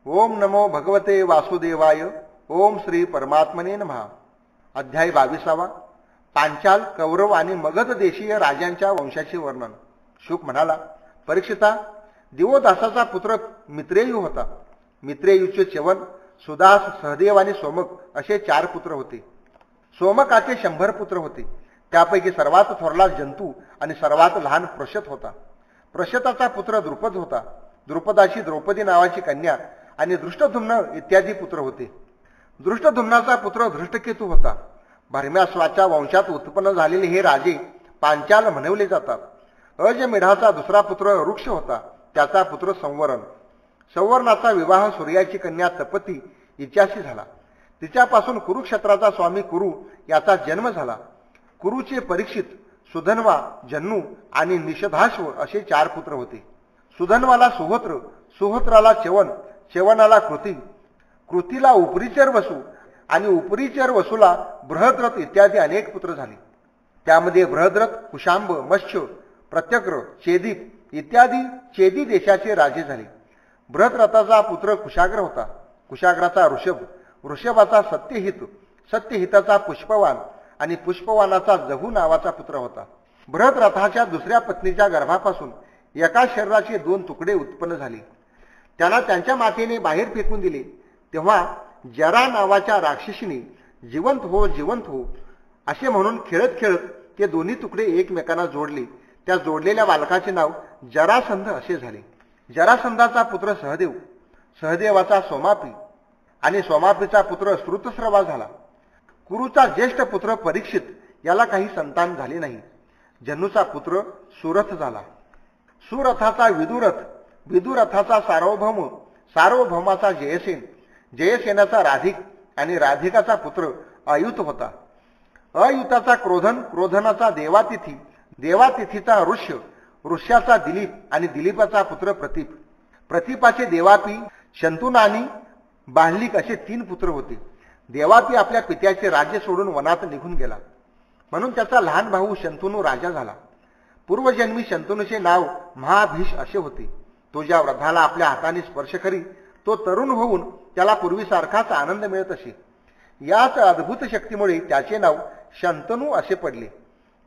ओम नमो भगवते वासुदेवाय. ओम श्री परमात्मने नमः. अध्याय 22. पांचाल, कौरव आणि मगध देशीय राजांच्या वंशाचे वर्णन. शुक म्हणाला, परीक्षिता, दिवोदासाचा पुत्र मित्रेयू होता. मित्रेयूचे च्यवन, सुदास, सहदेव आणि सोमक असे 4 पुत्र होते. सोमकाचे 100 पुत्र होते. त्यापैकी सर्वात थोरला जंतू आणि सर्वात लहान प्रशत होता. प्रशताचा पुत्र द्रुपद होता. द्रुपदाची द्रौपदी नावाची कन्या आणि दृष्टधुम्न इत्यादी पुत्र होते. दृष्टधुम्नाचा पुत्र धृष्टकेतू होता. भरम्यास्वाच्या वंशात उत्पन्न झालेले हे राजे पांचाल म्हणवले जातात. अजमेढाचा दुसरा पुत्र वृक्ष होता. त्याचा पुत्र संवरण. संवरणाचा विवाह सूर्याची कन्या तपती हिच्याशी झाला. तिच्यापासून कुरुक्षेत्राचा स्वामी कुरु याचा जन्म झाला. कुरुचे परीक्षित, सुधन्वा, जन्नू आणि निषधाश्व असे 4 पुत्र होते. सुधन्वाला सुहोत्र, सुहोत्राला च्यवन, च्यवनाला कृती, कृतीला उपरिचर वसू आणि उपरिचर वसूला बृहद्रथ इत्यादी अनेक पुत्र झाले. त्यामध्ये बृहद्रथ, कुशांब, मत्स्य, प्रत्यग्र, चेदीप इत्यादी चेदी देशाचे राजे झाले. बृहद्रथाचा पुत्र कुशाग्र होता. कुशाग्राचा ऋषभ, वृषभाचा सत्यहित, सत्यहिताचा पुष्पवान आणि पुष्पवानाचा जहू नावाचा पुत्र होता. बृहद्रथाच्या दुसऱ्या पत्नीच्या गर्भापासून एका शरीराचे 2 तुकडे उत्पन्न झाले. त्यांना त्यांच्या मातेने बाहेर फेकून दिले. तेव्हा जरा नावाच्या राक्षसीने जिवंत हो, जिवंत हो असे म्हणून खेळत खेळत ते दोन्ही तुकडे एकमेकांना जोडले. त्या जोडलेल्या बालकाचे नाव जरासंध असे झाले. जरासंधाचा पुत्र सहदेव, सहदेवाचा सोमापी आणि सोमापीचा पुत्र श्रुतस्रवा झाला. कुरुचा ज्येष्ठ पुत्र परीक्षित याला काही संतान झाले नाही. जन्नूचा पुत्र सुरथ झाला. सुरथाचा विदुरथ, विदुरथाचा सार्वभौम, सार्वभौमाचा जयसेन, जयसेनाचा राधिक आणि राधिकाचा पुत्र अयुत होता. अयुताचा क्रोधन, क्रोधनाचा देवातिथी, देवातिथीचा ऋष्य, ऋष्याचा दिलीप आणि दिलीपाचा पुत्र प्रतीप. प्रतीपाचे देवापी, शंतुना आणि बाह्लिक असे 3 पुत्र होते. देवापी आपल्या पित्याचे राज्य सोडून वनात निघून गेला, म्हणून त्याचा लहान भाऊ शंतनू राजा झाला. पूर्वजन्मी शंतनूचे नाव महाभीष असे होते. तो ज्या वृद्धाला आपल्या हाताने स्पर्श करी तो तरुण होऊन त्याला पूर्वीसारखाच आनंद मिळत असे. याच अद्भुत शक्तीमुळे त्याचे नाव शंतनू असे पडले.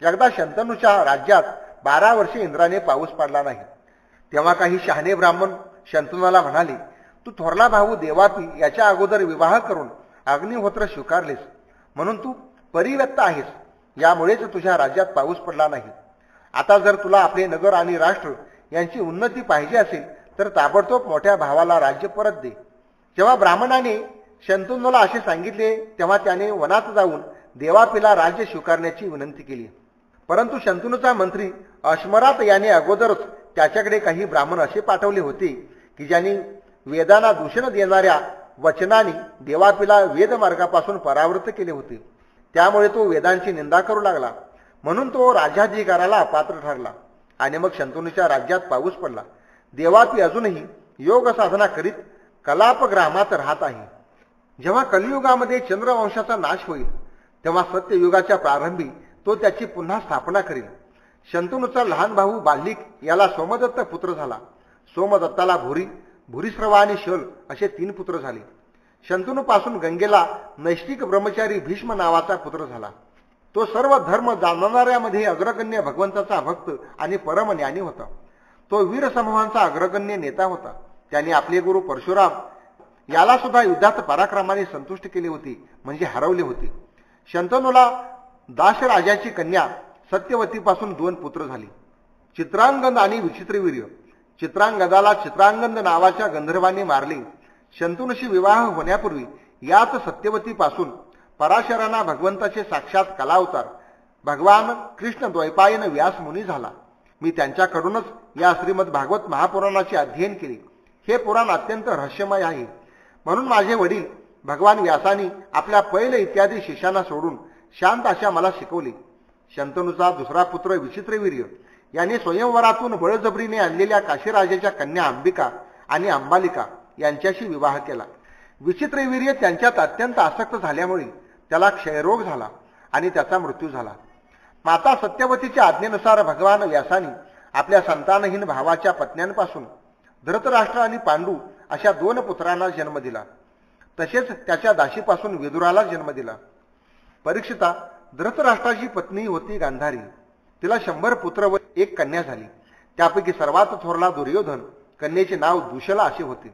एकदा शंतनूच्या राज्यात 12 वर्षे इंद्राने पाऊस पडला नाही. तेव्हा काही शहाणे ब्राह्मण शंतनूला म्हणाले, तू थोरला भाऊ देवापी याच्या अगोदर विवाह करून अग्निहोत्र स्वीकारलेस, म्हणून तू परिव्यक्त आहेस. यामुळेच तुझ्या राज्यात पाऊस पडला नाही. आता जर तुला आपले नगर आणि राष्ट्र यांची उन्नती पाहिजे असेल तर ताबडतोब मोठ्या भावाला राज्य परत दे. जेव्हा ब्राह्मणाने शंतनूला असे सांगितले तेव्हा त्याने वनात जाऊन देवापीला राज्य स्वीकारण्याची विनंती केली. परंतु शंतनूचा मंत्री अश्मरात याने अगोदरच त्याच्याकडे काही ब्राह्मण असे पाठवले होते की ज्यांनी वेदांना दूषण देणाऱ्या वचनाने देवापीला वेदमार्गापासून परावृत्त केले होते. त्यामुळे तो वेदांची निंदा करू लागला, म्हणून तो राज्याधिकाराला अपात्र ठरला आणि मग शंतनूच्या राज्यात पाऊस पडला. देवापी अजूनही योग साधना करीत कलापग्रामात राहत आहे. जेव्हा कलियुगामध्ये चंद्रवंशाचा नाश होईल तेव्हा सत्ययुगाच्या प्रारंभी तो त्याची पुन्हा स्थापना करील. शंतनूचा लहान भाऊ बाल्लिक याला सोमदत्त पुत्र झाला. सोमदत्ताला भूरी, भूरिश्रवा आणि शल असे 3 पुत्र झाले. शंतनूपासून गंगेला नैष्टिक ब्रह्मचारी भीष्म नावाचा पुत्र झाला. तो सर्व धर्म जाणणाऱ्यामध्ये अग्रगण्य भगवंताचा भक्त आणि परमज्ञानी होता. तो वीरसमूहांचा अग्रगण्य नेता होता. त्याने आपले गुरु परशुराम याला सुद्धा युद्धात पराक्रमाने संतुष्ट केले होते, म्हणजे हरवले होते. शंतनूला दाशराजाची कन्या सत्यवतीपासून 2 पुत्र झाले, चित्रांगद आणि विचित्रवीर्य. चित्रांगदाला चित्रांगद नावाच्या गंधर्वाने मारले. शंतनूशी विवाह होण्यापूर्वी याच सत्यवतीपासून पराशरांना भगवंताचे साक्षात कलावतार भगवान कृष्ण द्वैपायन व्यास मुनी झाला. मी त्यांच्याकडूनच या श्रीमद भागवत महापुराणाचे अध्ययन केले. हे पुराण अत्यंत रहस्यमय आहे, म्हणून माझे वडील भगवान व्यासानी आपल्या पैल इत्यादी शिष्यांना सोडून शांत अशा मला शिकवले. शंतनूचा दुसरा पुत्र विचित्रवीर्य याने स्वयंवरातून बळजबरीने आणलेल्या काशीराजाच्या कन्या अंबिका आणि अंबालिका यांच्याशी विवाह केला. विचित्रवीर्य त्यांच्यात अत्यंत आसक्त झाल्यामुळे त्याला क्षयरोग झाला आणि त्याचा मृत्यू झाला. माता सत्यवतीच्या आज्ञेनुसार भगवान व्यासानी आपल्या संतानहीन भावाच्या पत्न्यांपासून धृतराष्ट्र आणि पांडू अशा 2 पुत्रांना जन्म दिला. तसेच त्याच्या दासीपासून विदुराला जन्म दिला. परीक्षिता, धृतराष्ट्राची पत्नी होती गांधारी. तिला 100 पुत्र व 1 कन्या झाली. त्यापैकी सर्वात थोरला दुर्योधन, कन्येचे नाव दुशला असे होते.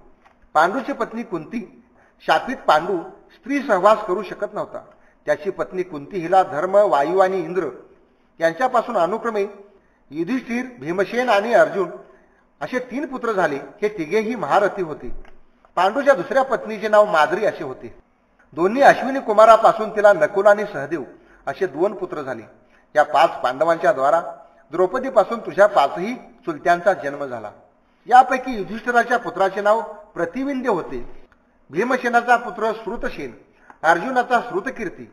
पांडूची पत्नी कुंती. शापित पांडू स्त्री सहवास करू शकत नव्हता. त्याची पत्नी कुंती हिला धर्म, वायू आणि इंद्र यांच्यापासून अनुक्रमे युधिष्ठिर, भीमसेन आणि अर्जुन असे 3 पुत्र झाले. हे तिघेही महारथी होते. पांडूच्या दुसऱ्या पत्नीचे नाव माद्री असे होते. दोन्ही अश्विनी कुमारापासून तिला नकुल आणि सहदेव असे 2 पुत्र झाले. या 5 पांडवांच्या द्वारा द्रौपदीपासून तुझ्या 5ही चुलत्यांचा जन्म झाला. यापैकी युधिष्ठिराच्या पुत्राचे नाव प्रतिविंध्य होते. भीमसेनाचा पुत्र श्रुतसेन, अर्जुनाचा श्रुतकीर्ती,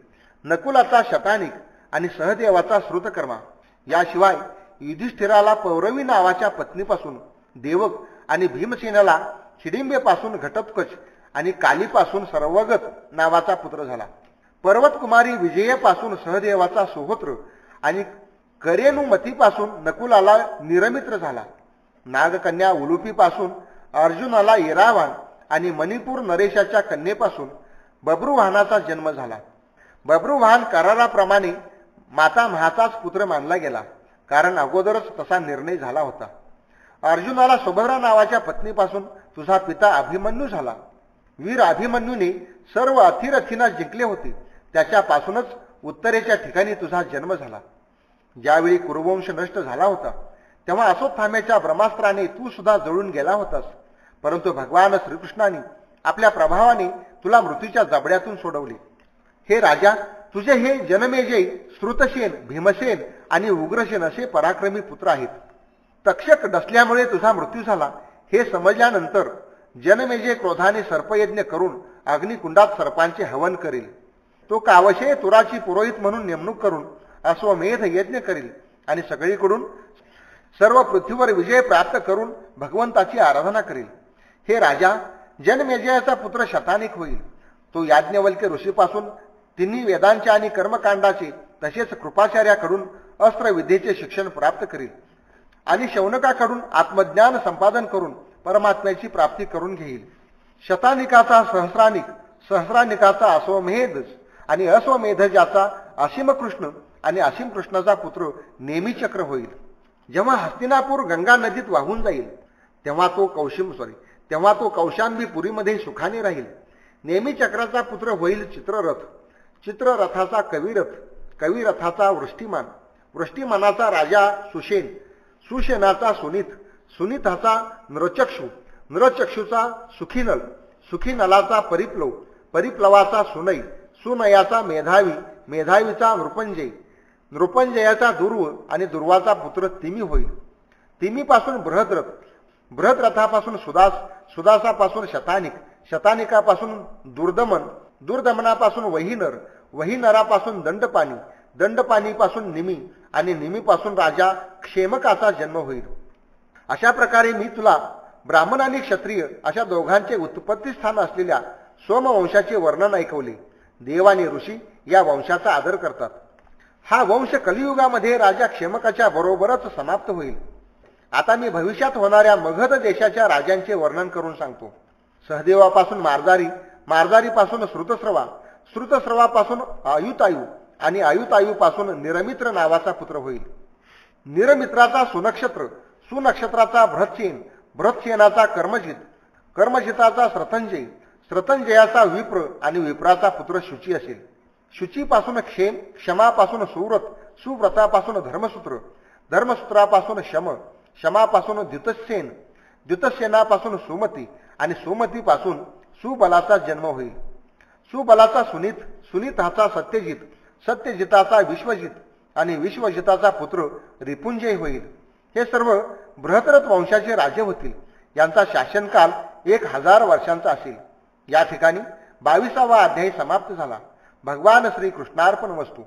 नकुलाचा शतानिक आणि सहदेवाचा श्रुतकर्मा. याशिवाय युधिष्ठिराला पौरवी नावाच्या पत्नीपासून देवक आणि भीमसेनाला हिडिंबेपासून घटोत्कच आणि कालीपासून सर्वगत नावाचा पुत्र झाला. पर्वतकुमारी विजयेपासून सहदेवाचा सुहोत्र आणि करेनुमतीपासून नकुलाला निरमित्र झाला. नागकन्या उलुपीपासून अर्जुनाला इरावान आणि मणिपूर नरेशाच्या कन्येपासून बब्रुवाहनाचा जन्म झाला. बब्रुवाहन कराराप्रमाणे माता महाचाच पुत्र मानला गेला, कारण अगोदरच तसा निर्णय झाला होता. अर्जुनाला सुभद्रा नावाच्या पत्नीपासून तुझा पिता अभिमन्यू झाला. वीर अभिमन्यूने सर्व अथिरथींना जिंकले होते. त्याच्यापासूनच उत्तरेच्या ठिकाणी तुझा जन्म झाला. ज्यावेळी कुरुवंश नष्ट झाला होता तेव्हा अश्वत्थाम्याच्या ब्रह्मास्त्राने तू सुद्धा जळून गेला होतास. परंतु भगवान श्रीकृष्णाने आपल्या प्रभावाने तुला मृत्यूच्या जबड्यातून सोडवले. हे राजा, तुझे हे जनमेजय, श्रुतसेन, भीमसेन आणि उग्रसेन असे पराक्रमी पुत्र आहेत. तक्षक डसल्यामुळे तुझा मृत्यू झाला हे समजल्यानंतर जनमेजय क्रोधाने सर्पयज्ञ करून अग्निकुंडात सर्पांचे हवन करेल. तो कावशे तुराची पुरोहित म्हणून नेमणूक करून अश्वमेध यज्ञ करेल आणि सगळीकडून सर्व पृथ्वीवर विजय प्राप्त करून भगवंताची आराधना करेल. हे राजा, जनमेजयाचा पुत्र शतानिक होईल. तो याज्ञवल्क्य ऋषीपासून तिन्ही वेदांचे आणि कर्मकांडाचे तसेच कृपाचार्याकडून अस्त्रविद्येचे शिक्षण प्राप्त करेल आणि शौनकाकडून आत्मज्ञान संपादन करून परमात्म्याची प्राप्ती करून घेईल. शतानिकाचा सहस्रानिक, सहस्रानिकाचा अश्वमेध आणि अश्वमेधजाचा असीम कृष्ण आणि असीम कृष्णाचा पुत्र नेमिचक्र होईल. जेव्हा हस्तिनापूर गंगा नदीत वाहून जाईल तेव्हा तो कौशांबीपुरीमध्ये सुखाने राहील. नेमिचक्राचा पुत्र होईल चित्ररथ, चित्ररथाचा कविरथ, कविरथाचा वृष्टिमान, वृष्टिमानाचा राजा सुषेण, सुषेणाचा सुनीत, सुनीताचा नृचक्षु, नृचक्षुचा सुखीनल, सुखीनलाचा परिप्लव, परिप्लवाचा सुनय, सुनयाचा मेधावी, मेधावीचा नृपंजय, नृपंजयाचा दुर्व आणि दुर्वाचा पुत्र तिमी होईल. तिमीपासून बृहद्रथ, बृहद्रथापासून सुदास, सुदासापासून शतानिक, शतानिकापासून दुर्दमन, दुर्दमनापासून वहीनर, वहीनरापासून दंडपाणी, दंडपाणीपासून निमी आणि निमीपासून राजा क्षेमकाचा जन्म होईल. अशा प्रकारे मी तुला ब्राह्मण आणि क्षत्रिय अशा दोघांचे उत्पत्तीस्थान असलेल्या सोमवंशाचे वर्णन ऐकवले. देव आणि ऋषी या वंशाचा आदर करतात. हा वंश कलियुगामध्ये राजा क्षेमकाच्या बरोबरच समाप्त होईल. आता मी भविष्यात होणाऱ्या मगध देशाच्या राजांचे वर्णन करून सांगतो. सहदेवापासून मार्जारी, मार्जारीपासून श्रुतस्रवा, श्रुतस्रवापासून आयुतायू आणि आयुतायूपासून निरमित्र नावाचा पुत्र होईल. निरमित्राचा सुनक्षत्र, सुनक्षत्राचा बृहत्सेन, बृहत्सेनाचा कर्मजित, कर्मजिताचा श्रतंजय, श्रतंजयाचा विप्र आणि विप्राचा पुत्र शुची असेल. शुचीपासून क्षेम, क्षमापासून सुव्रत, सुव्रतापासून धर्मसूत्र, धर्मसूत्रापासून शम, शमापासून द्युतसेन, द्युतसेनापासून सुमती आणि सुमतीपासून सुबलाचा जन्म होईल. सुबलाचा सुनीत, सुनीताचा सत्यजित, सत्यजिताचा विश्वजित आणि विश्वजिताचा पुत्र रिपुंजय होईल. हे सर्व बृहद्रथ वंशाचे राजे होतील. यांचा शासनकाल 1000 वर्षांचा असेल. या ठिकाणी 22वा अध्याय समाप्त झाला. भगवान श्री कृष्णार्पण वस्तू.